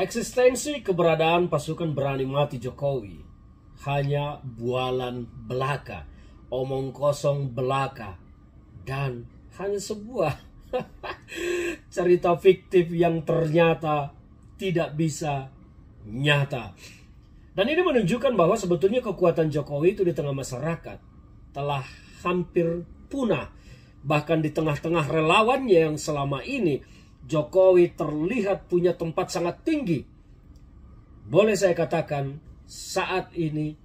Eksistensi keberadaan pasukan berani mati Jokowi hanya bualan belaka, omong kosong belaka, dan hanya sebuah cerita fiktif yang ternyata tidak bisa nyata. Dan ini menunjukkan bahwa sebetulnya kekuatan Jokowi itu di tengah masyarakat telah hampir punah. Bahkan di tengah-tengah relawannya yang selama ini Jokowi terlihat punya tempat sangat tinggi. Boleh saya katakan saat ini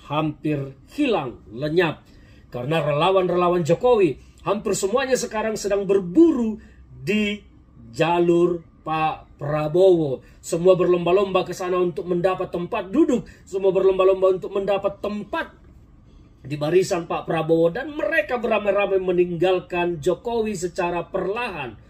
hampir hilang, lenyap. Karena relawan-relawan Jokowi hampir semuanya sekarang sedang berburu di jalur Pak Prabowo. Semua berlomba-lomba ke sana untuk mendapat tempat duduk. Semua berlomba-lomba untuk mendapat tempat di barisan Pak Prabowo. Dan mereka beramai-ramai meninggalkan Jokowi secara perlahan.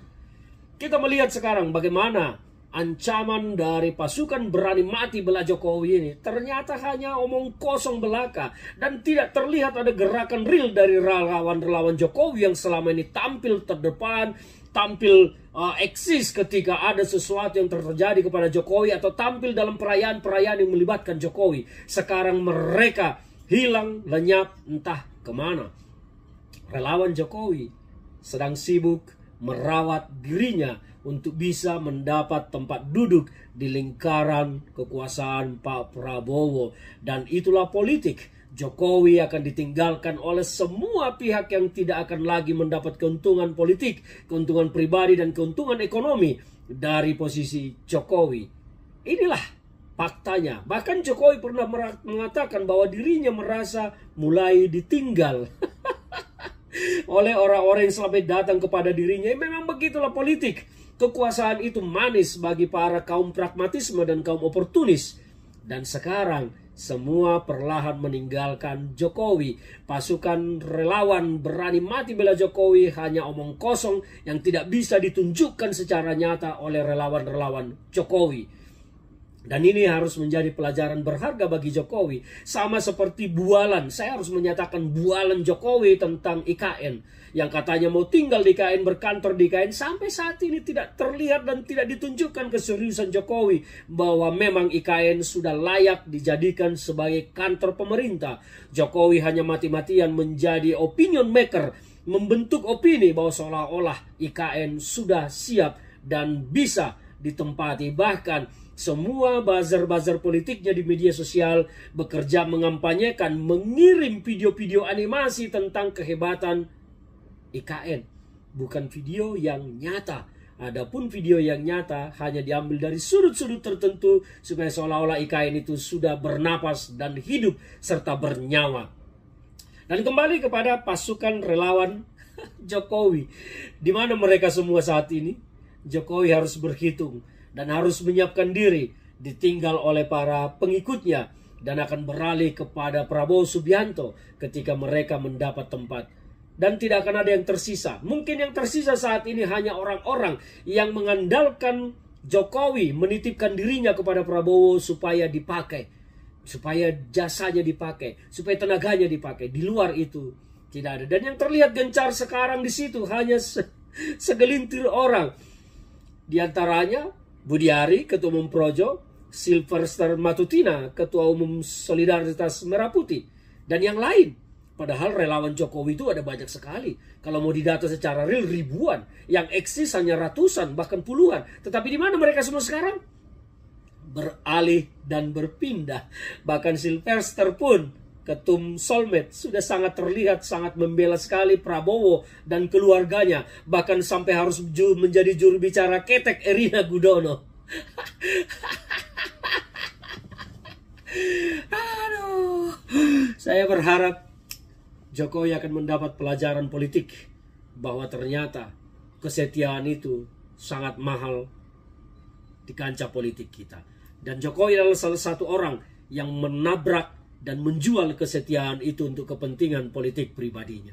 Kita melihat sekarang bagaimana ancaman dari pasukan berani mati bela Jokowi ini ternyata hanya omong kosong belaka. Dan tidak terlihat ada gerakan real dari relawan-relawan Jokowi yang selama ini tampil terdepan, tampil eksis ketika ada sesuatu yang terjadi kepada Jokowi atau tampil dalam perayaan-perayaan yang melibatkan Jokowi. Sekarang mereka hilang, lenyap, entah kemana. Relawan Jokowi sedang sibuk merawat dirinya untuk bisa mendapat tempat duduk di lingkaran kekuasaan Pak Prabowo. Dan itulah politik. Jokowi akan ditinggalkan oleh semua pihak yang tidak akan lagi mendapat keuntungan politik, keuntungan pribadi, dan keuntungan ekonomi dari posisi Jokowi. Inilah faktanya. Bahkan Jokowi pernah mengatakan bahwa dirinya merasa mulai ditinggal oleh orang-orang yang selama ini datang kepada dirinya. Memang begitulah politik. Kekuasaan itu manis bagi para kaum pragmatisme dan kaum oportunis. Dan sekarang semua perlahan meninggalkan Jokowi. Pasukan relawan berani mati bela Jokowi hanya omong kosong yang tidak bisa ditunjukkan secara nyata oleh relawan-relawan Jokowi. Dan ini harus menjadi pelajaran berharga bagi Jokowi. Sama seperti bualan. Saya harus menyatakan bualan Jokowi tentang IKN. Yang katanya mau tinggal di IKN, berkantor di IKN. Sampai saat ini tidak terlihat dan tidak ditunjukkan keseriusan Jokowi. Bahwa memang IKN sudah layak dijadikan sebagai kantor pemerintah. Jokowi hanya mati-matian menjadi opinion maker. Membentuk opini bahwa seolah-olah IKN sudah siap dan bisa ditempati. Bahkan semua buzzer-buzzer politiknya di media sosial bekerja mengampanyekan, mengirim video-video animasi tentang kehebatan IKN. Bukan video yang nyata. Adapun video yang nyata hanya diambil dari sudut-sudut tertentu supaya seolah-olah IKN itu sudah bernapas dan hidup serta bernyawa. Dan kembali kepada pasukan relawan Jokowi. Di mana mereka semua saat ini? Jokowi harus berhitung dan harus menyiapkan diri ditinggal oleh para pengikutnya dan akan beralih kepada Prabowo Subianto ketika mereka mendapat tempat. Dan tidak akan ada yang tersisa. Mungkin yang tersisa saat ini hanya orang-orang yang mengandalkan Jokowi menitipkan dirinya kepada Prabowo supaya dipakai, supaya jasanya dipakai, supaya tenaganya dipakai. Di luar itu tidak ada. Dan yang terlihat gencar sekarang di situ hanya segelintir orang. Di antaranya Budiari, Ketua Umum Projo, Silverster Matutina, Ketua Umum Solidaritas Merah Putih, dan yang lain. Padahal relawan Jokowi itu ada banyak sekali. Kalau mau didata secara real ribuan, yang eksis hanya ratusan, bahkan puluhan. Tetapi di mana mereka semua sekarang? Beralih dan berpindah. Bahkan Silverster pun, Ketum Solmed, sudah sangat terlihat sangat membela sekali Prabowo dan keluarganya. Bahkan sampai harus menjadi juru bicara ketek Erina Gudono. Aduh, saya berharap Jokowi akan mendapat pelajaran politik bahwa ternyata kesetiaan itu sangat mahal di kancah politik kita. Dan Jokowi adalah salah satu orang yang menabrak dan menjual kesetiaan itu untuk kepentingan politik pribadinya.